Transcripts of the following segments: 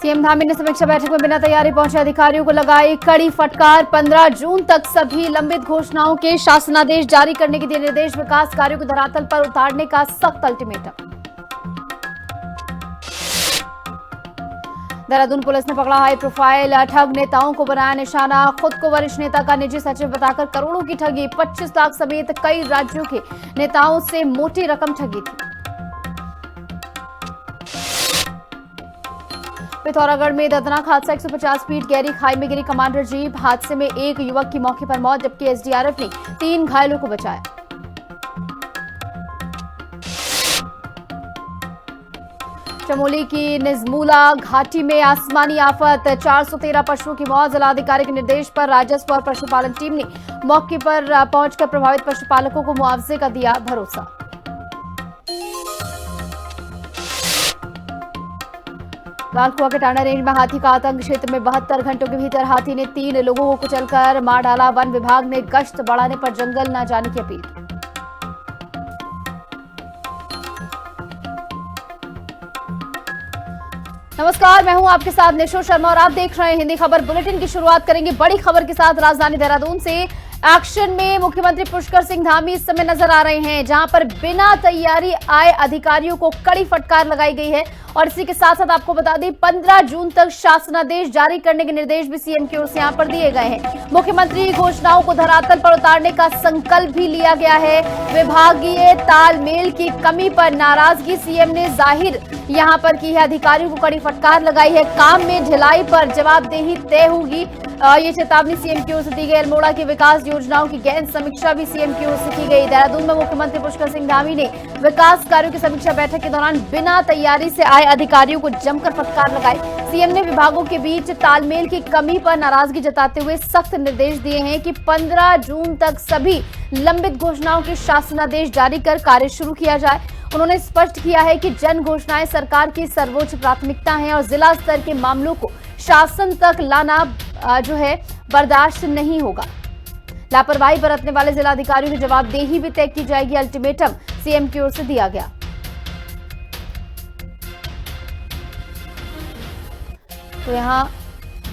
CM Dhami ने समीक्षा बैठक में बिना तैयारी पहुंचे अधिकारियों को लगाई कड़ी फटकार। 15 जून तक सभी लंबित घोषणाओं के शासनादेश जारी करने के दिए निर्देश। विकास कार्यों को धरातल पर उतारने का सख्त अल्टीमेटम। देहरादून पुलिस ने पकड़ा हाई प्रोफाइल ठग नेताओं को बनाया निशाना। खुद को वरिष्ठ नेता का निजी सचिव बताकर करोड़ों की ठगी। 25 लाख समेत कई राज्यों के नेताओं से मोटी रकम ठगी थी। पिथौरागढ़ में दर्दनाक हादसा। 150 फीट गहरी खाई में गिरी कमांडर जीप। हादसे में एक युवक की मौके पर मौत, जबकि एसडीआरएफ ने 3 घायलों को बचाया। चमोली की निजमुला घाटी में आसमानी आफत। 413 पशुओं की मौत। जिलाधिकारी के निर्देश पर राजस्व और पशुपालन टीम ने मौके पर पहुंचकर प्रभावित पशुपालकों को मुआवजे का दिया भरोसा। लालकुआ के टांडा रेंज में हाथी का आतंक। क्षेत्र में 72 घंटों के भीतर हाथी ने 3 लोगों को कुचलकर मार डाला। वन विभाग ने गश्त बढ़ाने पर जंगल न जाने की अपील। नमस्कार, मैं हूं आपके साथ निशो शर्मा और आप देख रहे हैं हिंदी खबर बुलेटिन की शुरुआत करेंगे बड़ी खबर के साथ। राजधानी देहरादून से एक्शन में मुख्यमंत्री पुष्कर सिंह धामी इस समय नजर आ रहे हैं, जहां पर बिना तैयारी आए अधिकारियों को कड़ी फटकार लगाई गई है। और इसी के साथ साथ आपको बता दें 15 जून तक शासनादेश जारी करने के निर्देश भी सीएम की ओर से यहां पर दिए गए हैं। मुख्यमंत्री घोषणाओं को धरातल पर उतारने का संकल्प भी लिया गया है। विभागीय तालमेल की कमी पर नाराजगी सीएम ने जाहिर यहां पर की है। अधिकारियों को कड़ी फटकार लगाई है। काम में ढिलाई पर जवाबदेही तय होगी, ये चेतावनी सीएम की ओर से दी गई। अल्मोड़ा की विकास योजनाओं की गहन समीक्षा भी सीएम की ओर से की गई। देहरादून में मुख्यमंत्री पुष्कर सिंह धामी ने विकास कार्यों की समीक्षा बैठक के दौरान बिना तैयारी से आए अधिकारियों को जमकर फटकार लगाई। सीएम ने विभागों के बीच तालमेल की कमी पर नाराजगी जताते हुए सख्त निर्देश दिए हैं कि 15 जून तक सभी लंबित घोषणाओं के शासनादेश जारी कर कार्य शुरू किया जाए। उन्होंने स्पष्ट किया है कि जन घोषणाएं सरकार की सर्वोच्च प्राथमिकता हैं और जिला स्तर के मामलों को शासन तक लाना जो है बर्दाश्त नहीं होगा। लापरवाही बरतने वाले जिलाधिकारियों की जवाबदेही भी तय की जाएगी। अल्टीमेटम सीएम की ओर से दिया गया। तो यहां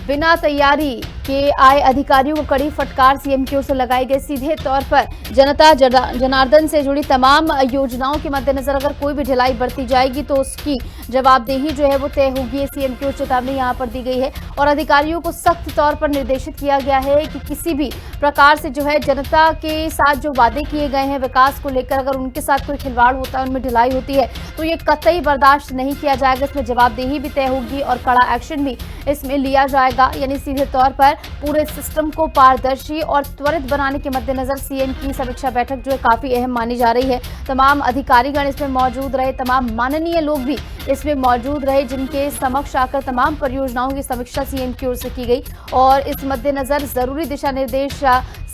बिना तैयारी के आए अधिकारियों को कड़ी फटकार सीएम की ओर से लगाई गई। सीधे तौर पर जनता जनार्दन से जुड़ी तमाम योजनाओं के मद्देनजर अगर कोई भी ढिलाई बरती जाएगी तो उसकी जवाबदेही जो है वो तय होगी। सीएम की ओर से चेतावनी यहां पर दी गई है और अधिकारियों को सख्त तौर पर निर्देशित किया गया है कि किसी भी प्रकार से जो है जनता के साथ जो वादे किए गए हैं विकास को लेकर, अगर उनके साथ कोई खिलवाड़ होता है, उनमें ढिलाई होती है तो ये कतई बर्दाश्त नहीं किया जाएगा। इसमें जवाबदेही भी तय होगी और कड़ा एक्शन भी इसमें लिया जाएगा। यानी सीधे तौर पर पूरे सिस्टम को पारदर्शी और त्वरित बनाने के मद्देनजर सीएम की समीक्षा बैठक जो है काफी अहम मानी जा रही है। तमाम अधिकारीगण इसमें मौजूद रहे, तमाम माननीय लोग भी इसमें मौजूद रहे, जिनके समक्ष आकर तमाम परियोजनाओं की समीक्षा सीएम की ओर से की गई। और इस मद्देनजर जरूरी दिशा निर्देश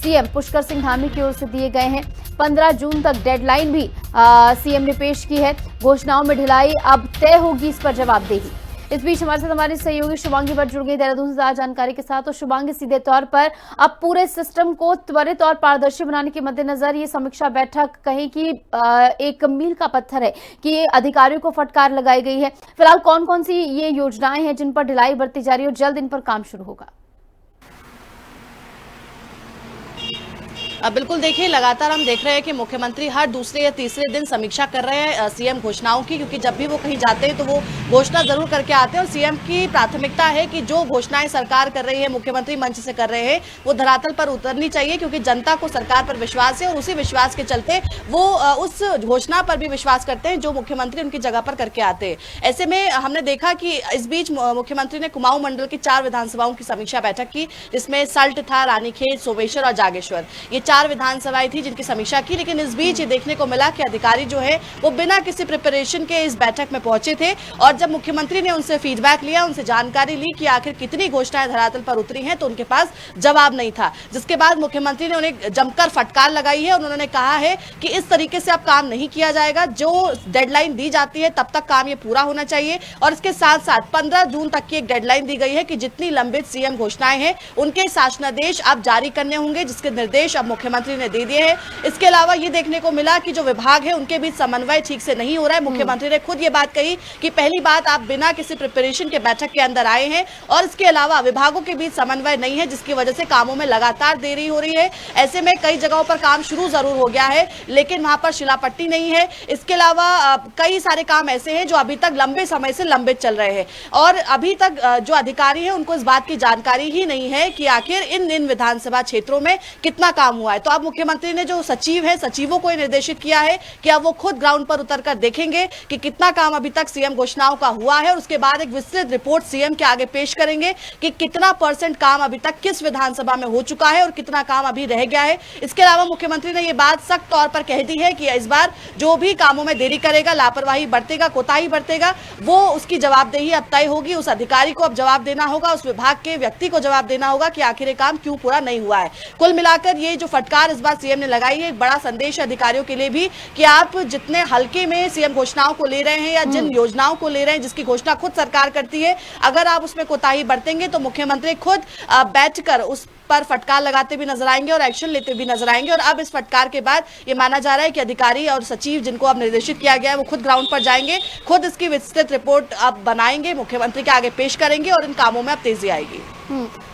सीएम पुष्कर सिंह धामी की ओर से दिए गए हैं। 15 जून तक डेडलाइन भी सीएम ने पेश की है। घोषणाओं में ढिलाई अब तय होगी, इस पर जवाबदेही। इस बीच हमारे साथ हमारी सहयोगी शुभांगी भट्ट जुड़ गई देहरादून से ज्यादा जानकारी के साथ। तो शुभांगी, सीधे तौर पर अब पूरे सिस्टम को त्वरित और पारदर्शी बनाने के मद्देनजर ये समीक्षा बैठक कहीं की एक मील का पत्थर है कि अधिकारियों को फटकार लगाई गई है। फिलहाल कौन कौन सी ये योजनाएं हैं जिन पर ढिलाई बरती जा रही है और जल्द इन पर काम शुरू होगा? बिल्कुल, देखिए लगातार हम देख रहे हैं कि मुख्यमंत्री हर दूसरे या तीसरे दिन समीक्षा कर रहे हैं सीएम घोषणाओं की, क्योंकि जब भी वो कहीं जाते हैं तो वो घोषणा जरूर करके आते हैं। और सीएम की प्राथमिकता है कि जो घोषणाएं सरकार कर रही है, मुख्यमंत्री मंच से कर रहे हैं, वो धरातल पर उतरनी चाहिए, क्योंकि जनता को सरकार पर विश्वास है और उसी विश्वास के चलते वो उस घोषणा पर भी विश्वास करते हैं जो मुख्यमंत्री उनकी जगह पर करके आते हैं। ऐसे में हमने देखा कि इस बीच मुख्यमंत्री ने कुमाऊं मंडल की 4 विधानसभाओं की समीक्षा बैठक की, जिसमें सल्ट था, रानीखेत, सोमेश्वर और जागेश्वर, ये 4 विधानसभाएं थी जिनकी समीक्षा की। लेकिन इस बीच ये देखने को मिला कि अधिकारी जो है वो बिना किसी प्रिपरेशन के इस बैठक में पहुंचे थे। और जब मुख्यमंत्री ने उनसे फीडबैक लिया, उनसे जानकारी ली कि आखिर कितनी घोषणाएं धरातल पर उतरी हैं, तो उनके पास जवाब नहीं था। जिसके बाद मुख्यमंत्री ने उन्हें जमकर फटकार लगाई है और उन्होंने कहा है कि इस तरीके से अब काम नहीं किया जाएगा। जो डेडलाइन दी जाती है तब तक काम ये पूरा होना चाहिए। और इसके साथ साथ 15 जून तक की एक डेडलाइन दी गई है कि जितनी लंबित सीएम घोषणाएं हैं उनके शासनादेश अब जारी करने होंगे, जिसके निर्देश अब मुख्यमंत्री ने दे दिए हैं। इसके अलावा ये देखने को मिला कि जो विभाग है उनके बीच समन्वय ठीक से नहीं हो रहा है। मुख्यमंत्री ने खुद ये बात कही कि पहली बात, आप बिना किसी प्रिपरेशन के बैठक के अंदर आए हैं, और इसके अलावा विभागों के बीच समन्वय नहीं है, जिसकी वजह से कामों में लगातार देरी हो रही है। ऐसे में कई जगहों पर काम शुरू जरूर हो गया है, लेकिन वहां पर शिलापट्टी नहीं है। इसके अलावा कई सारे काम ऐसे हैं जो अभी तक लंबे समय से लंबित चल रहे हैं, और अभी तक जो अधिकारी हैं उनको इस बात की जानकारी ही नहीं है कि आखिर इन विधानसभा क्षेत्रों में कितना काम हुआ है। तो अब मुख्यमंत्री ने जो सचिव है, सचिवों को निर्देशित किया है कि अब वो खुद ग्राउंड पर उतरकर देखेंगे कि कितना काम अभी तक सीएम घोषणाओं का हुआ है, और उसके बाद एक विस्तृत रिपोर्ट सीएम के आगे पेश करेंगे कि कितना % काम अभी तक किस विधानसभा में हो चुका है और कितना काम अभी रह गया है। इसके अलावा मुख्यमंत्री ने यह बात सख्त तौर पर कह दी है कि इस बार जो भी कामों में देरी करेगा, लापरवाही बरतेगा, कोताही बरतेगा, वो उसकी जवाबदेही अब तय होगी। उस अधिकारी को अब जवाब देना होगा, उस विभाग के व्यक्ति को जवाब देना होगा कि आखिर काम क्यों पूरा नहीं हुआ है। कुल मिलाकर ये जो फटकार इस बार सीएम ने लगाई है, एक बड़ा संदेश है अधिकारियों के लिए भी कि आप जितने हल्के में सीएम घोषणाओं को ले रहे हैं या जिन योजनाओं को ले रहे हैं जिसकी घोषणा खुद सरकार करती है, अगर आप उसमें कोताही बरतेंगे तो मुख्यमंत्री खुद बैठकर उस पर फटकार लगाते भी नजर आएंगे और एक्शन लेते भी नजर आएंगे। और अब इस फटकार के बाद ये माना जा रहा है कि अधिकारी और सचिव जिनको अब निर्देशित किया गया है वो खुद ग्राउंड पर जाएंगे, खुद इसकी विस्तृत रिपोर्ट अब बनाएंगे, मुख्यमंत्री के आगे पेश करेंगे और इन कामों में अब तेजी आएगी।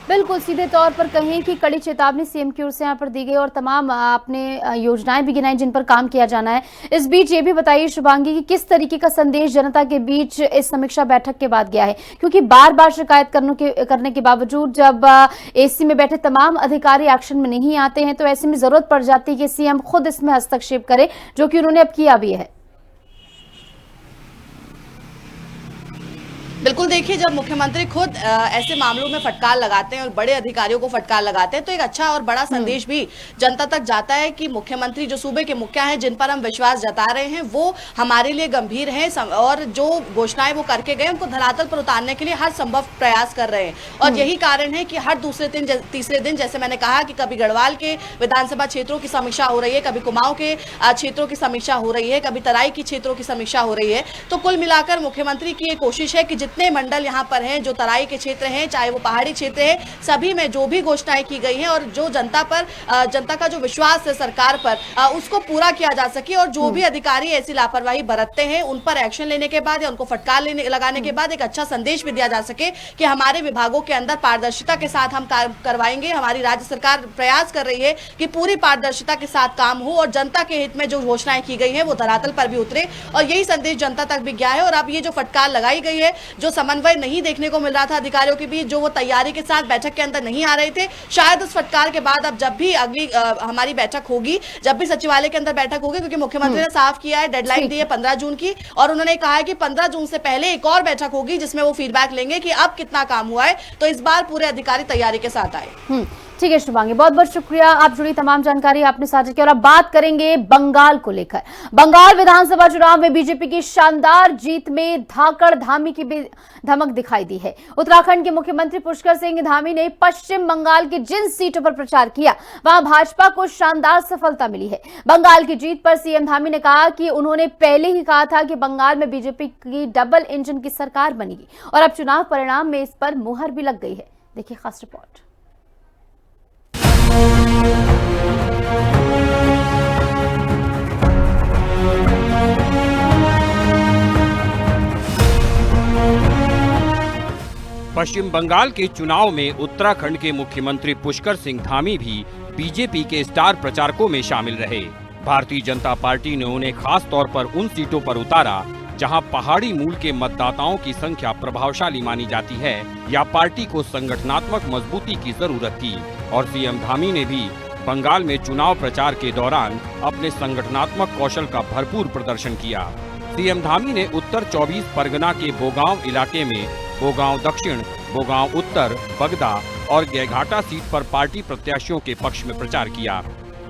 बिल्कुल, सीधे तौर पर कहें कि कड़ी चेतावनी सीएम की ओर से यहाँ पर दी गई और तमाम आपने योजनाएं भी गिनाई जिन पर काम किया जाना है। इस बीच ये भी बताइए शुभांगी कि किस तरीके का संदेश जनता के बीच इस समीक्षा बैठक के बाद गया है, क्योंकि बार बार शिकायत करने के बावजूद जब एसी में बैठे तमाम अधिकारी एक्शन में नहीं आते हैं, तो ऐसे में जरूरत पड़ जाती है कि सीएम खुद इसमें हस्तक्षेप करे, जो कि उन्होंने अब किया भी है। बिल्कुल, देखिए, जब मुख्यमंत्री खुद ऐसे मामलों में फटकार लगाते हैं और बड़े अधिकारियों को फटकार लगाते हैं, तो एक अच्छा और बड़ा संदेश भी जनता तक जाता है कि मुख्यमंत्री जो सूबे के मुखिया हैं, जिन पर हम विश्वास जता रहे हैं, वो हमारे लिए गंभीर हैं और जो घोषणाएं वो करके गए उनको धरातल पर उतारने के लिए हर संभव प्रयास कर रहे हैं। और यही कारण है कि हर दूसरे दिन तीसरे दिन, जैसे मैंने कहा कि कभी गढ़वाल के विधानसभा क्षेत्रों की समीक्षा हो रही है, कभी कुमाऊं के क्षेत्रों की समीक्षा हो रही है, कभी तराई की क्षेत्रों की समीक्षा हो रही है। तो कुल मिलाकर मुख्यमंत्री की ये कोशिश है कि जितने मंडल यहाँ पर हैं, जो तराई के क्षेत्र हैं, चाहे वो पहाड़ी क्षेत्र है, सभी में जो भी घोषणाएं की गई हैं और जो जनता का जो विश्वास है सरकार पर, उसको पूरा किया जा सके, और जो भी अधिकारी ऐसी लापरवाही बरतते हैं उन पर एक्शन लेने के बाद या उनको फटकार लगाने के बाद एक अच्छा संदेश भी दिया जा सके कि हमारे विभागों के अंदर पारदर्शिता के साथ हम काम करवाएंगे। हमारी राज्य सरकार प्रयास कर रही है कि पूरी पारदर्शिता के साथ काम हो और जनता के हित में जो घोषणाएं की गई है वो धरातल पर भी उतरे, और यही संदेश जनता तक भी गया है। और अब ये जो फटकार लगाई गई है, जो समन्वय नहीं देखने को मिल रहा था अधिकारियों के बीच, जो वो तैयारी के साथ बैठक के अंदर नहीं आ रहे थे, शायद उस फटकार के बाद अब जब भी अगली हमारी बैठक होगी, जब भी सचिवालय के अंदर बैठक होगी, क्योंकि मुख्यमंत्री ने साफ किया है, डेडलाइन दी है 15 जून की, और उन्होंने कहा है कि 15 जून से पहले एक और बैठक होगी जिसमें वो फीडबैक लेंगे कि अब कितना काम हुआ है। तो इस बार पूरे अधिकारी तैयारी के साथ आए। ठीक है शुभांगी, बहुत बहुत शुक्रिया, आप जुड़ी तमाम जानकारी आपने साझा की। और अब बात करेंगे बंगाल को लेकर। बंगाल विधानसभा चुनाव में बीजेपी की शानदार जीत में धाकड़ धामी की भी धमक दिखाई दी है। उत्तराखंड के मुख्यमंत्री पुष्कर सिंह धामी ने पश्चिम बंगाल की जिन सीटों पर प्रचार किया, वहां भाजपा को शानदार सफलता मिली है। बंगाल की जीत पर सीएम धामी ने कहा कि उन्होंने पहले ही कहा था कि बंगाल में बीजेपी की डबल इंजन की सरकार बनेगी, और अब चुनाव परिणाम में इस पर मुहर भी लग गई है। देखिए खास रिपोर्ट। पश्चिम बंगाल के चुनाव में उत्तराखंड के मुख्यमंत्री पुष्कर सिंह धामी भी बीजेपी के स्टार प्रचारकों में शामिल रहे। भारतीय जनता पार्टी ने उन्हें खास तौर पर उन सीटों पर उतारा जहां पहाड़ी मूल के मतदाताओं की संख्या प्रभावशाली मानी जाती है या पार्टी को संगठनात्मक मजबूती की जरूरत थी। और सीएम धामी ने भी बंगाल में चुनाव प्रचार के दौरान अपने संगठनात्मक कौशल का भरपूर प्रदर्शन किया। सीएम धामी ने उत्तर 24 परगना के बोगांव इलाके में बोगांव दक्षिण, बोगांव उत्तर, बगदा और गेघाटा सीट पर पार्टी प्रत्याशियों के पक्ष में प्रचार किया।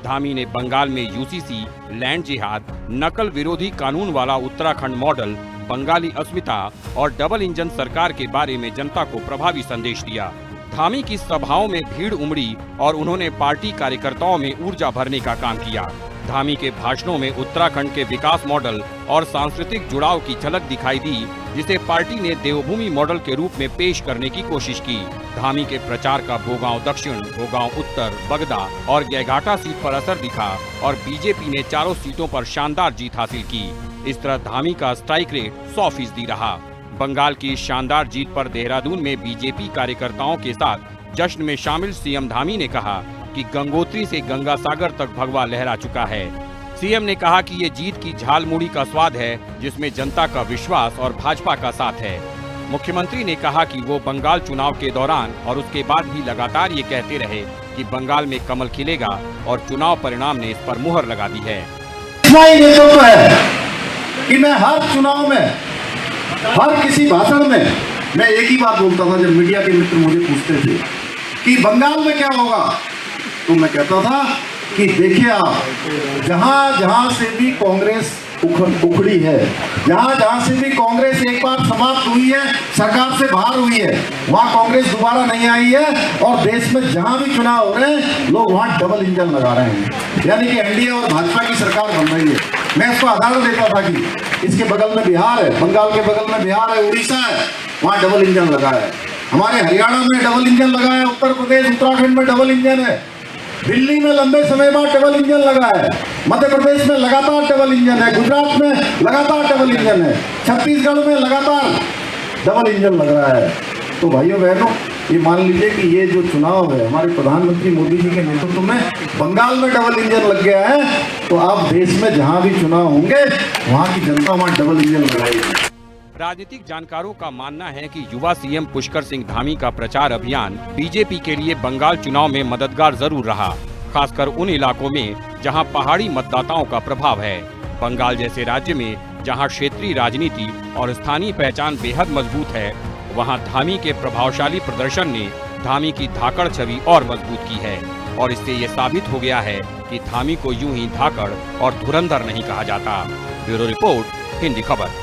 धामी ने बंगाल में यूसीसी, लैंड जिहाद, नकल विरोधी कानून वाला उत्तराखंड मॉडल, बंगाली अस्मिता और डबल इंजन सरकार के बारे में जनता को प्रभावी संदेश दिया। धामी की सभाओं में भीड़ उमड़ी और उन्होंने पार्टी कार्यकर्ताओं में ऊर्जा भरने का काम किया। धामी के भाषणों में उत्तराखंड के विकास मॉडल और सांस्कृतिक जुड़ाव की झलक दिखाई दी, जिसे पार्टी ने देवभूमि मॉडल के रूप में पेश करने की कोशिश की। धामी के प्रचार का बोगांव दक्षिण, गोगांव उत्तर, बगदा और गैघाटा सीट पर असर दिखा और बीजेपी ने चारों सीटों पर शानदार जीत हासिल की। इस तरह धामी का स्ट्राइक रेट 100% रहा। बंगाल की शानदार जीत पर देहरादून में बीजेपी कार्यकर्ताओं के साथ जश्न में शामिल सीएम धामी ने कहा कि गंगोत्री से गंगा सागर तक भगवा लहरा चुका है। सीएम ने कहा कि ये जीत की झालमुड़ी का स्वाद है, जिसमें जनता का विश्वास और भाजपा का साथ है। मुख्यमंत्री ने कहा कि वो बंगाल चुनाव के दौरान और उसके बाद भी लगातार ये कहते रहे कि बंगाल में कमल खिलेगा और चुनाव परिणाम ने इस पर मुहर लगा दी है। नेतृत्व है कि मैं हर चुनाव में, हर किसी भाषण में मैं एक ही बात बोलता था। जब मीडिया के मित्र मुझे पूछते थे कि बंगाल में क्या होगा, तो मैं कहता था कि देखिए आप, जहां जहां से भी कांग्रेस उखड़ी है, जहां जहां से भी कांग्रेस एक बार समाप्त हुई है, सरकार से बाहर हुई है, वहां कांग्रेस दोबारा नहीं आई है। और देश में जहां भी चुनाव हो रहे हैं, लोग वहां डबल इंजन लगा रहे हैं, यानी कि एनडीए और भाजपा की सरकार बन रही है। मैं इसको उदाहरण देता था कि इसके बगल में बिहार है, बंगाल के बगल में बिहार है, उड़ीसा है, वहां डबल इंजन लगा है। हमारे हरियाणा में डबल इंजन लगा है, उत्तर प्रदेश, उत्तराखंड में डबल इंजन है, दिल्ली में लंबे समय बाद डबल इंजन लगा है, मध्य प्रदेश में लगातार डबल इंजन है, गुजरात में लगातार डबल इंजन है, छत्तीसगढ़ में लगातार डबल इंजन लग रहा है। तो भाइयों बहनों, ये मान लीजिए कि ये जो चुनाव है हमारे प्रधानमंत्री मोदी जी के नेतृत्व में बंगाल में डबल इंजन लग गया है, तो आप देश में जहां भी चुनाव होंगे वहां की जनता वहां डबल इंजन लगाएगी। राजनीतिक जानकारों का मानना है कि युवा सीएम पुष्कर सिंह धामी का प्रचार अभियान बीजेपी के लिए बंगाल चुनाव में मददगार जरूर रहा, खासकर उन इलाकों में जहां पहाड़ी मतदाताओं का प्रभाव है। बंगाल जैसे राज्य में जहां क्षेत्रीय राजनीति और स्थानीय पहचान बेहद मजबूत है, वहां धामी के प्रभावशाली प्रदर्शन ने धामी की धाकड़ छवि और मजबूत की है। और इससे ये साबित हो गया है कि धामी को यूं ही धाकड़ और धुरंधर नहीं कहा जाता। ब्यूरो रिपोर्ट, हिंदी खबर।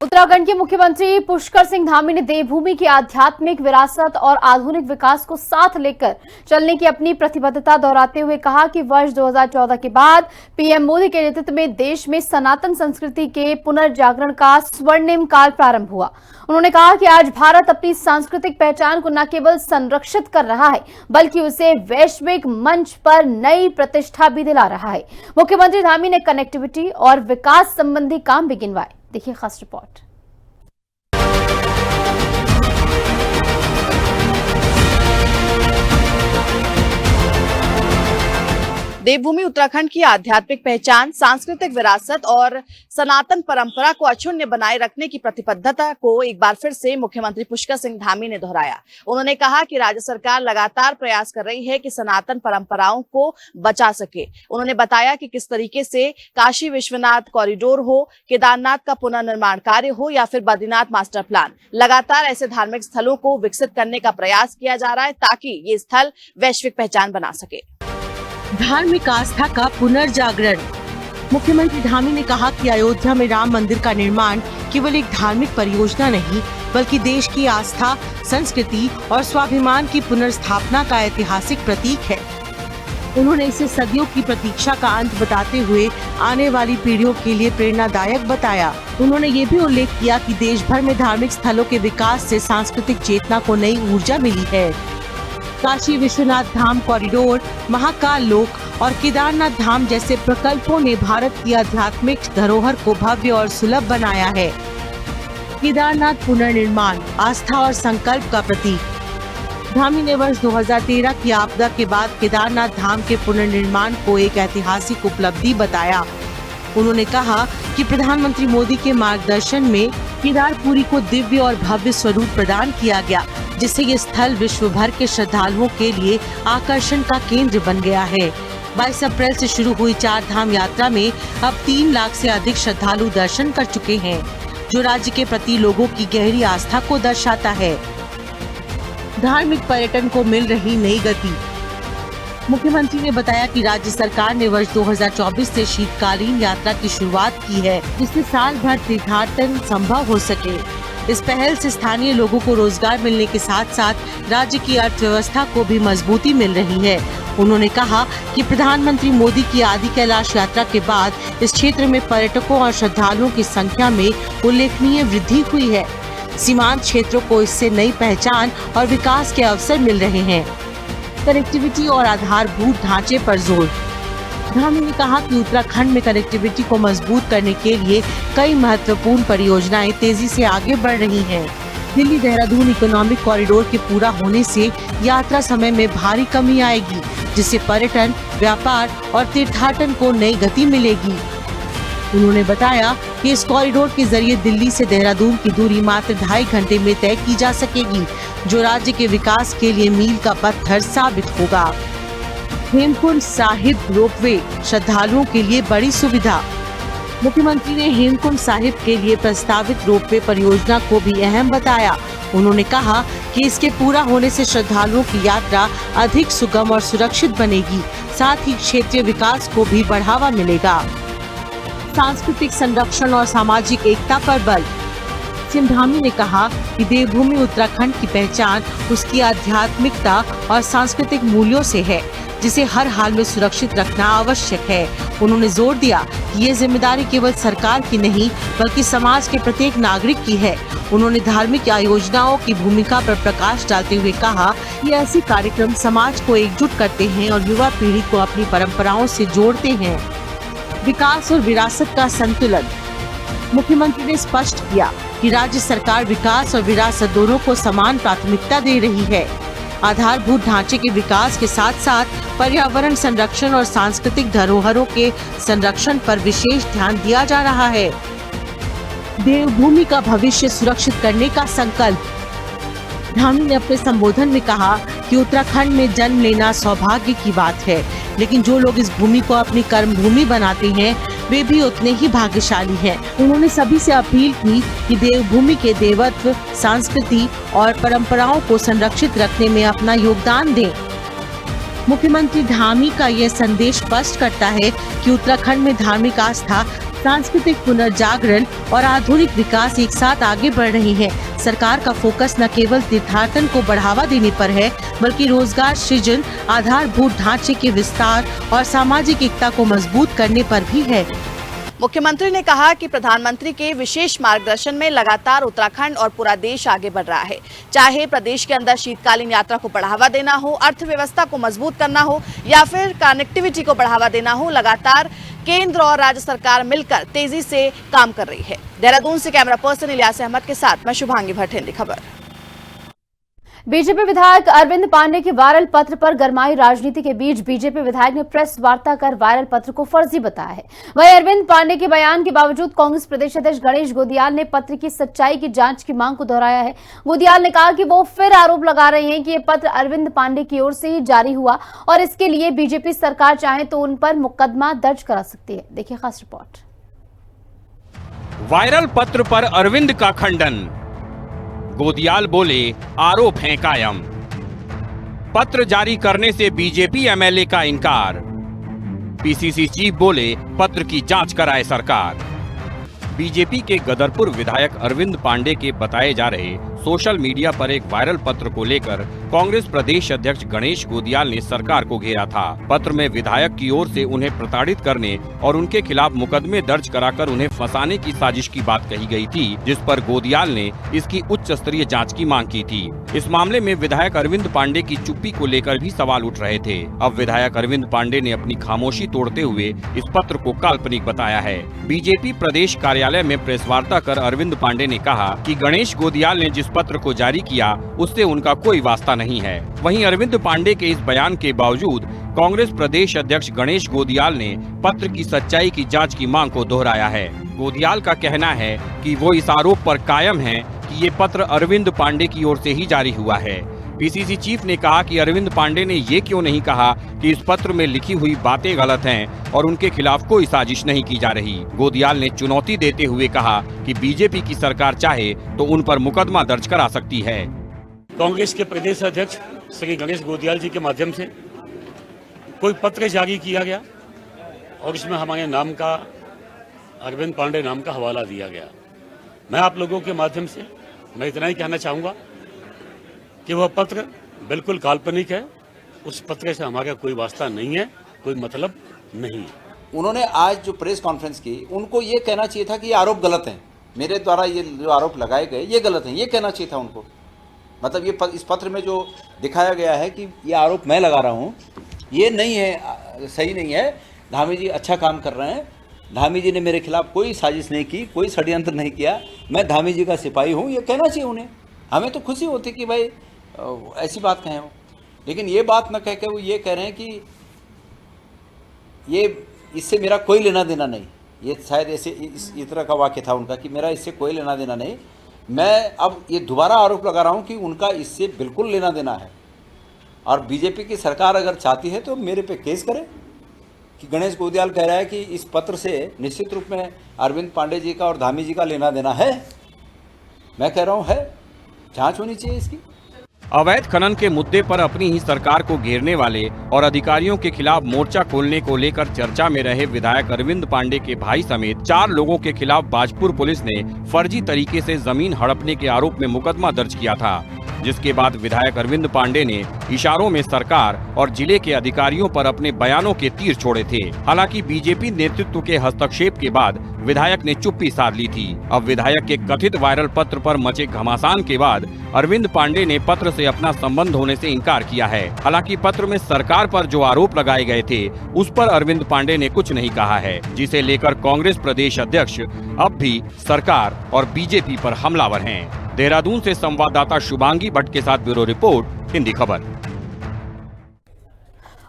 उत्तराखंड के मुख्यमंत्री पुष्कर सिंह धामी ने देवभूमि की आध्यात्मिक विरासत और आधुनिक विकास को साथ लेकर चलने की अपनी प्रतिबद्धता दोहराते हुए कहा कि वर्ष 2014 के बाद पीएम मोदी के नेतृत्व में देश में सनातन संस्कृति के पुनर्जागरण का स्वर्णिम काल प्रारंभ हुआ। उन्होंने कहा कि आज भारत अपनी सांस्कृतिक पहचान को न केवल संरक्षित कर रहा है, बल्कि उसे वैश्विक मंच पर नई प्रतिष्ठा भी दिला रहा है। मुख्यमंत्री धामी ने कनेक्टिविटी और विकास संबंधी काम भी गिनवाए। देखिए खास रिपोर्ट। देवभूमि उत्तराखंड की आध्यात्मिक पहचान, सांस्कृतिक विरासत और सनातन परंपरा को अक्षुण्ण बनाए रखने की प्रतिबद्धता को एक बार फिर से मुख्यमंत्री पुष्कर सिंह धामी ने दोहराया। उन्होंने कहा कि राज्य सरकार लगातार प्रयास कर रही है कि सनातन परंपराओं को बचा सके। उन्होंने बताया कि किस तरीके से काशी विश्वनाथ कॉरिडोर हो, केदारनाथ का पुनर्निर्माण कार्य हो या फिर बद्रीनाथ मास्टर प्लान, लगातार ऐसे धार्मिक स्थलों को विकसित करने का प्रयास किया जा रहा है ताकि ये स्थल वैश्विक पहचान बना सके। धार्मिक आस्था का पुनर्जागरण। मुख्यमंत्री धामी ने कहा कि अयोध्या में राम मंदिर का निर्माण केवल एक धार्मिक परियोजना नहीं, बल्कि देश की आस्था, संस्कृति और स्वाभिमान की पुनर्स्थापना का ऐतिहासिक प्रतीक है। उन्होंने इसे सदियों की प्रतीक्षा का अंत बताते हुए आने वाली पीढ़ियों के लिए प्रेरणादायक बताया। उन्होंने ये भी उल्लेख किया कि देश भर में धार्मिक स्थलों के विकास से सांस्कृतिक चेतना को नई ऊर्जा मिली है। काशी विश्वनाथ धाम कॉरिडोर, महाकाल लोक और केदारनाथ धाम जैसे प्रकल्पों ने भारत की आध्यात्मिक धरोहर को भव्य और सुलभ बनाया है। केदारनाथ पुनर्निर्माण, आस्था और संकल्प का प्रतीक। धामी ने वर्ष 2013 की आपदा के बाद केदारनाथ धाम के पुनर्निर्माण को एक ऐतिहासिक उपलब्धि बताया। उन्होंने कहा कि प्रधानमंत्री मोदी के मार्गदर्शन में केदारपुरी को दिव्य और भव्य स्वरूप प्रदान किया गया, जिससे ये स्थल विश्व भर के श्रद्धालुओं के लिए आकर्षण का केंद्र बन गया है। 22 अप्रैल से शुरू हुई 4 धाम यात्रा में अब 3 लाख से अधिक श्रद्धालु दर्शन कर चुके हैं, जो राज्य के प्रति लोगों की गहरी आस्था को दर्शाता है। धार्मिक पर्यटन को मिल रही नई गति। मुख्यमंत्री ने बताया कि राज्य सरकार ने वर्ष 2024 से शीतकालीन यात्रा की शुरुआत की है, जिससे साल भर तीर्थाटन संभव हो सके। इस पहल से स्थानीय लोगों को रोजगार मिलने के साथ साथ राज्य की अर्थव्यवस्था को भी मजबूती मिल रही है। उन्होंने कहा कि प्रधानमंत्री मोदी की आदि कैलाश यात्रा के बाद इस क्षेत्र में पर्यटकों और श्रद्धालुओं की संख्या में उल्लेखनीय वृद्धि हुई है। सीमांत क्षेत्रों को इससे नई पहचान और विकास के अवसर मिल रहे हैं। कनेक्टिविटी और आधारभूत ढांचे पर जोर। धामी ने कहा कि उत्तराखंड में कनेक्टिविटी को मजबूत करने के लिए कई महत्वपूर्ण परियोजनाएं तेजी से आगे बढ़ रही हैं। दिल्ली देहरादून इकोनॉमिक कॉरिडोर के पूरा होने से यात्रा समय में भारी कमी आएगी, जिससे पर्यटन, व्यापार और तीर्थाटन को नई गति मिलेगी। उन्होंने बताया कि इस कॉरिडोर के जरिए दिल्ली से देहरादून की दूरी मात्र 2.5 घंटे में तय की जा सकेगी, जो राज्य के विकास के लिए मील का पत्थर साबित होगा। हेमकुंड साहिब रोपवे श्रद्धालुओं के लिए बड़ी सुविधा। मुख्यमंत्री ने हेमकुंड साहिब के लिए प्रस्तावित रोपवे परियोजना को भी अहम बताया। उन्होंने कहा कि इसके पूरा होने से श्रद्धालुओं की यात्रा अधिक सुगम और सुरक्षित बनेगी, साथ ही क्षेत्रीय विकास को भी बढ़ावा मिलेगा। सांस्कृतिक संरक्षण और सामाजिक एकता पर बल। सीएम धामी ने कहा कि देवभूमि उत्तराखंड की पहचान उसकी आध्यात्मिकता और सांस्कृतिक मूल्यों से है, जिसे हर हाल में सुरक्षित रखना आवश्यक है। उन्होंने जोर दिया कि ये जिम्मेदारी केवल सरकार की नहीं, बल्कि समाज के प्रत्येक नागरिक की है। उन्होंने धार्मिक योजनाओं की भूमिका पर प्रकाश डालते हुए कहा कि ऐसे कार्यक्रम समाज को एकजुट करते हैं और युवा पीढ़ी को अपनी परंपराओं से जोड़ते हैं। विकास और विरासत का संतुलन। मुख्यमंत्री ने स्पष्ट किया कि राज्य सरकार विकास और विरासत दोनों को समान प्राथमिकता दे रही है। आधारभूत ढांचे के विकास के साथ साथ पर्यावरण संरक्षण और सांस्कृतिक धरोहरों के संरक्षण पर विशेष ध्यान दिया जा रहा है। देवभूमि का भविष्य सुरक्षित करने का संकल्प। धामी ने अपने संबोधन में कहा कि उत्तराखंड में जन्म लेना सौभाग्य की बात है, लेकिन जो लोग इस भूमि को अपनी कर्म भूमि बनाते हैं वे भी उतने ही भाग्यशाली हैं। उन्होंने सभी से अपील की कि देवभूमि के देवत्व, संस्कृति और परंपराओं को संरक्षित रखने में अपना योगदान दें। मुख्यमंत्री धामी का यह संदेश स्पष्ट करता है कि उत्तराखंड में धार्मिक आस्था, सांस्कृतिक पुनर्जागरण और आधुनिक विकास एक साथ आगे बढ़ रही है। सरकार का फोकस न केवल तीर्थाटन को बढ़ावा देने पर है, बल्कि रोजगार सृजन, आधारभूत ढांचे के विस्तार और सामाजिक एकता को मजबूत करने पर भी है। मुख्यमंत्री ने कहा कि प्रधानमंत्री के विशेष मार्गदर्शन में लगातार उत्तराखंड और पूरा देश आगे बढ़ रहा है। चाहे प्रदेश के अंदर शीतकालीन यात्रा को बढ़ावा देना हो, अर्थव्यवस्था को मजबूत करना हो या फिर कनेक्टिविटी को बढ़ावा देना हो, लगातार केंद्र और राज्य सरकार मिलकर तेजी से काम कर रही है। देहरादून से कैमरा पर्सन इलियास अहमद के साथ मैं शुभांगी भट्ट, हिंदी खबर। बीजेपी विधायक अरविंद पांडे के वायरल पत्र पर गरमाई राजनीति के बीच बीजेपी विधायक ने प्रेस वार्ता कर वायरल पत्र को फर्जी बताया है। वहीं अरविंद पांडे के बयान के बावजूद कांग्रेस प्रदेश अध्यक्ष गणेश गोदियाल ने पत्र की सच्चाई की जांच की मांग को दोहराया है। गोदियाल ने कहा कि वो फिर आरोप लगा रहे हैं कि ये पत्र अरविंद पांडे की ओर से ही जारी हुआ और इसके लिए बीजेपी सरकार चाहे तो उन पर मुकदमा दर्ज करा सकती है। देखिए खास रिपोर्ट। वायरल पत्र पर अरविंद का खंडन। गोदियाल बोले आरोप हैं कायम। पत्र जारी करने से बीजेपी एमएलए का इनकार। पीसीसी चीफ बोले पत्र की जांच कराए सरकार। बीजेपी के गदरपुर विधायक अरविंद पांडे के बताए जा रहे सोशल मीडिया पर एक वायरल पत्र को लेकर कांग्रेस प्रदेश अध्यक्ष गणेश गोदियाल ने सरकार को घेरा था। पत्र में विधायक की ओर से उन्हें प्रताड़ित करने और उनके खिलाफ मुकदमे दर्ज कराकर उन्हें फंसाने की साजिश की बात कही गई थी, जिस पर गोदियाल ने इसकी उच्च स्तरीय जांच की मांग की थी। इस मामले में विधायक अरविंद पांडे की चुप्पी को लेकर भी सवाल उठ रहे थे। अब विधायक अरविंद पांडे ने अपनी खामोशी तोड़ते हुए इस पत्र को काल्पनिक बताया है। बीजेपी प्रदेश कार्यालय में प्रेस वार्ता कर अरविंद पांडे ने कहा कि गणेश गोदियाल ने जिस पत्र को जारी किया उससे उनका कोई वास्ता नहीं है। वहीं अरविंद पांडे के इस बयान के बावजूद कांग्रेस प्रदेश अध्यक्ष गणेश गोदियाल ने पत्र की सच्चाई की जांच की मांग को दोहराया है। गोदियाल का कहना है कि वो इस आरोप पर कायम हैं कि ये पत्र अरविंद पांडे की ओर से ही जारी हुआ है। पीसीसी चीफ ने कहा कि अरविंद पांडे ने ये क्यों नहीं कहा कि इस पत्र में लिखी हुई बातें गलत हैं और उनके खिलाफ कोई साजिश नहीं की जा रही। गोदियाल ने चुनौती देते हुए कहा कि बीजेपी की सरकार चाहे तो उन पर मुकदमा दर्ज करा सकती है। कांग्रेस के प्रदेश अध्यक्ष श्री गणेश गोदियाल जी के माध्यम से कोई पत्र जारी किया गया और इसमें हमारे नाम का, अरविंद पांडे नाम का हवाला दिया गया। मैं आप लोगों के माध्यम से मैं इतना ही कहना चाहूँगा कि वह पत्र बिल्कुल काल्पनिक है। उस पत्र से हमारा कोई वास्ता नहीं है, कोई मतलब नहीं है। उन्होंने आज जो प्रेस कॉन्फ्रेंस की, उनको ये कहना चाहिए था कि ये आरोप गलत हैं, मेरे द्वारा ये जो आरोप लगाए गए ये गलत हैं, ये कहना चाहिए था उनको। मतलब ये इस पत्र में जो दिखाया गया है कि ये आरोप मैं लगा रहा हूँ, ये नहीं है, सही नहीं है। धामी जी अच्छा काम कर रहे हैं। धामी जी ने मेरे खिलाफ कोई साजिश नहीं की, कोई षड्यंत्र नहीं किया। मैं धामी जी का सिपाही हूँ, ये कहना चाहिए उन्हें। हमें तो खुशी होती कि भाई ऐसी बात कहें वो, लेकिन ये बात न कह के वो ये कह रहे हैं कि ये इससे मेरा कोई लेना देना नहीं। ये शायद ऐसे इस तरह का वाक्य था उनका कि मेरा इससे कोई लेना देना नहीं। मैं अब ये दोबारा आरोप लगा रहा हूँ कि उनका इससे बिल्कुल लेना देना है। और बीजेपी की सरकार अगर चाहती है तो मेरे पे केस करे कि गणेश गोदियाल कह रहा है कि इस पत्र से निश्चित रूप में अरविंद पांडे जी का और धामी जी का लेना देना है। मैं कह रहा हूँ है, जांच होनी चाहिए इसकी। अवैध खनन के मुद्दे पर अपनी ही सरकार को घेरने वाले और अधिकारियों के खिलाफ मोर्चा खोलने को लेकर चर्चा में रहे विधायक अरविंद पांडे के भाई समेत 4 लोगों के खिलाफ बाजपुर पुलिस ने फर्जी तरीके से जमीन हड़पने के आरोप में मुकदमा दर्ज किया था, जिसके बाद विधायक अरविंद पांडे ने इशारों में सरकार और जिले के अधिकारियों पर अपने बयानों के तीर छोड़े थे। हालांकि बीजेपी नेतृत्व के हस्तक्षेप के बाद विधायक ने चुप्पी साध ली थी। अब विधायक के कथित वायरल पत्र पर मचे घमासान के बाद अरविंद पांडे ने पत्र से अपना संबंध होने से इनकार किया है। हालांकि पत्र में सरकार पर जो आरोप लगाए गए थे उस पर अरविंद पांडे ने कुछ नहीं कहा है, जिसे लेकर कांग्रेस प्रदेश अध्यक्ष अब भी सरकार और बीजेपी पर हमलावर हैं। देहरादून से संवाददाता शुभांगी भट्ट के साथ ब्यूरो रिपोर्ट, हिंदी खबर।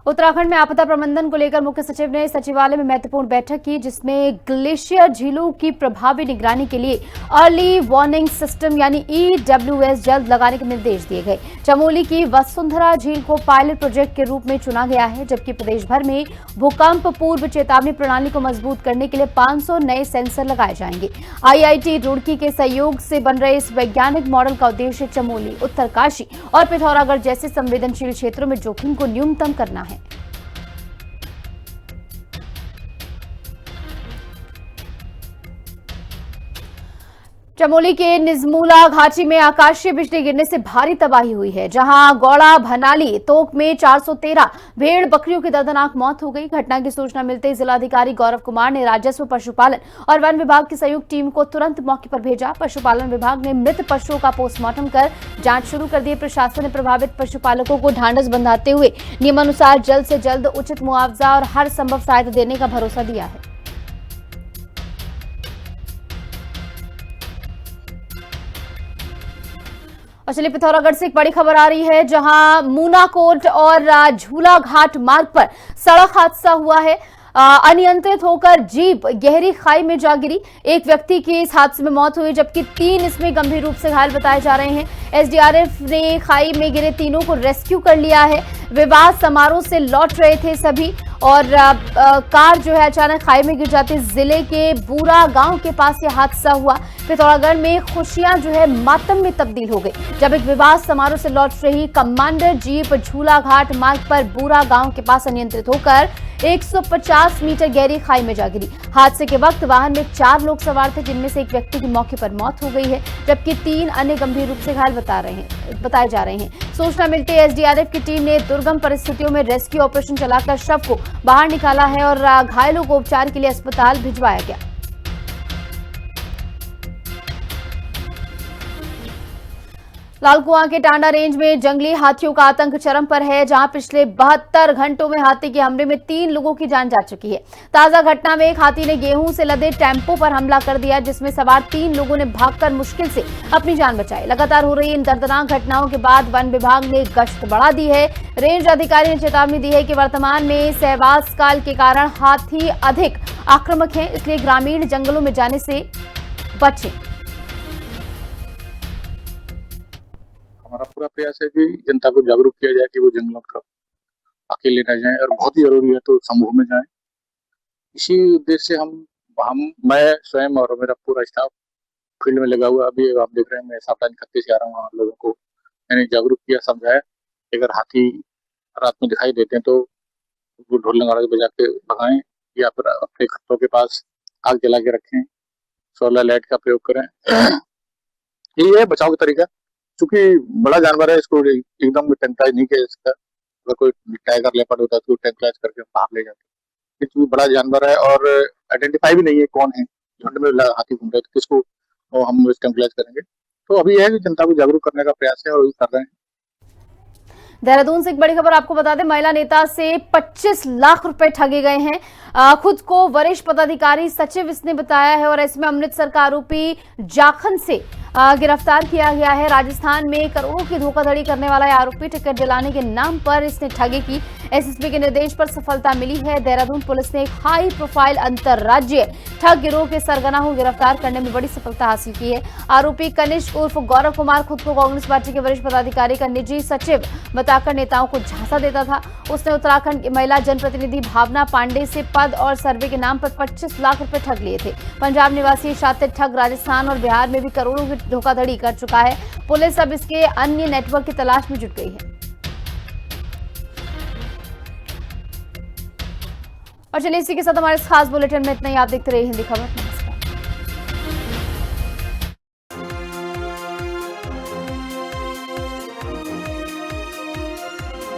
उत्तराखंड में आपदा प्रबंधन को लेकर मुख्य सचिव ने सचिवालय में महत्वपूर्ण बैठक की, जिसमें ग्लेशियर झीलों की प्रभावी निगरानी के लिए अर्ली वार्निंग सिस्टम यानी EWS जल्द लगाने के निर्देश दिए गए। चमोली की वसुंधरा झील को पायलट प्रोजेक्ट के रूप में चुना गया है, जबकि प्रदेश भर में भूकंप पूर्व चेतावनी प्रणाली को मजबूत करने के लिए 500 नए सेंसर लगाए जाएंगे। IIT रुड़की के सहयोग से बन रहे इस वैज्ञानिक मॉडल का उद्देश्य चमोली, उत्तरकाशी और पिथौरागढ़ जैसे संवेदनशील क्षेत्रों में जोखिम को न्यूनतम करना है। चमोली के निजमुला घाटी में आकाशीय बिजली गिरने से भारी तबाही हुई है, जहां गौड़ा भनाली तोक में 413 भेड़ बकरियों की दर्दनाक मौत हो गई। घटना की सूचना मिलते ही जिलाधिकारी गौरव कुमार ने राजस्व, पशुपालन और वन विभाग की संयुक्त टीम को तुरंत मौके पर भेजा। पशुपालन विभाग ने मृत पशुओं का पोस्टमार्टम कर जांच शुरू कर दी। प्रशासन ने प्रभावित पशुपालकों को ढांढस बंधाते हुए नियमानुसार जल्द से जल्द उचित मुआवजा और हर संभव सहायता देने का भरोसा दिया है। और चलिए पिथौरागढ़ से एक बड़ी खबर आ रही है, जहां मूनाकोट और झूला घाट मार्ग पर सड़क हादसा हुआ है। अनियंत्रित होकर जीप गहरी खाई में जा गिरी। एक व्यक्ति की इस हादसे में मौत हुई, जबकि 3 इसमें गंभीर रूप से घायल बताए जा रहे हैं। SDRF ने खाई में गिरे तीनों को रेस्क्यू कर लिया है। विवाह समारोह से लौट रहे थे सभी और कार जो है अचानक खाई में गिर जाती। जिले के बूरा गांव के पास यह हादसा हुआ। पिथौरागढ़ में खुशियां जो है मातम में तब्दील हो गई, जब एक विवाह समारोह से लौट रही कमांडर जीप झूला घाट मार्ग पर बूरा गांव के पास अनियंत्रित होकर 150 मीटर गहरी खाई में जा गिरी। हादसे के वक्त वाहन में 4 लोग सवार थे, जिनमें से एक व्यक्ति की मौके पर मौत हो गई है, जबकि 3 अन्य गंभीर रूप से घायल बताए जा रहे हैं। सूचना मिलते ही SDRF की टीम ने दुर्गम परिस्थितियों में रेस्क्यू ऑपरेशन चलाकर शव को बाहर निकाला है और घायलों को उपचार के लिए अस्पताल भिजवाया गया। लालकुआं के टांडा रेंज में जंगली हाथियों का आतंक चरम पर है, जहां पिछले 72 घंटों में हाथी के हमले में 3 लोगों की जान जा चुकी है। ताजा घटना में एक हाथी ने गेहूं से लदे टेम्पो पर हमला कर दिया, जिसमें सवार 3 लोगों ने भागकर मुश्किल से अपनी जान बचाई। लगातार हो रही इन दर्दनाक घटनाओं के बाद वन विभाग ने गश्त बढ़ा दी है। रेंज अधिकारी ने चेतावनी दी है कि वर्तमान में सहवास काल के कारण हाथी अधिक आक्रामक है, इसलिए ग्रामीण जंगलों में जाने से बचें। हमारा पूरा प्रयास है कि जनता को जागरूक किया जाए कि वो जंगलों का अकेले न जाएं और बहुत ही जरूरी है तो समूह में जाएं। इसी उद्देश्य से मैं स्वयं और मेरा पूरा स्टाफ फील्ड में लगा हुआ। अभी आप देख रहे हैं मैं सावधानी खत्ते से आ रहा हूँ। लोगों को मैंने जागरूक किया, समझाया अगर हाथी रात में दिखाई देते हैं तो वो ढोल नगाड़ा बजा के भगाएं या फिर अपने खत्तों के पास आग जला के रखें, सोलर लाइट का प्रयोग करें। यही है बचाव का तरीका। चूंकि बड़ा जानवर है, इसको एकदम टेंटाइज नहीं किया जा सकता। अगर कोई टाइगर लेपर्ड होता है तो टेंटाइज करके बाहर ले जाते हैं। ये चूंकि बड़ा जानवर है और आइडेंटिफाई भी नहीं है कौन है, झुंड में हाथी घूम रहे, तो किसको हम टेंटाइज करेंगे। तो अभी यह है कि जनता को जागरूक करने का प्रयास है और वही कर रहे हैं। देहरादून से एक बड़ी खबर आपको बता दें, महिला नेता से 25 लाख रुपए ठगे गए हैं। खुद को वरिष्ठ पदाधिकारी सचिव इसने बताया है और इसमें अमृतसर का आरोपी जाखन से गिरफ्तार किया गया है। राजस्थान में करोड़ों की धोखाधड़ी करने वाला यह आरोपी टिकट दिलाने के नाम पर इसने ठगी की। एसएसपी के निर्देश पर सफलता मिली है। देहरादून पुलिस ने एक हाई प्रोफाइल अंतर्राज्यीय ठग गिरोह के सरगना को गिरफ्तार करने में बड़ी सफलता हासिल की है। आरोपी कनिष्क उर्फ गौरव कुमार खुद को कांग्रेस पार्टी के वरिष्ठ पदाधिकारी का निजी सचिव बताकर नेताओं को झांसा देता था। उसने उत्तराखंड की महिला जनप्रतिनिधि भावना पांडे से पद और सर्वे के नाम पर 25 लाख रुपए ठग लिए थे। पंजाब निवासी शातिर ठग राजस्थान और बिहार में भी करोड़ों की धोखाधड़ी कर चुका है। पुलिस अब इसके अन्य नेटवर्क की तलाश में जुट गई है। और चलिए इसी के साथ हमारे इस खास बुलेटिन में इतना ही। आप देखते रहिए हिंदी खबर।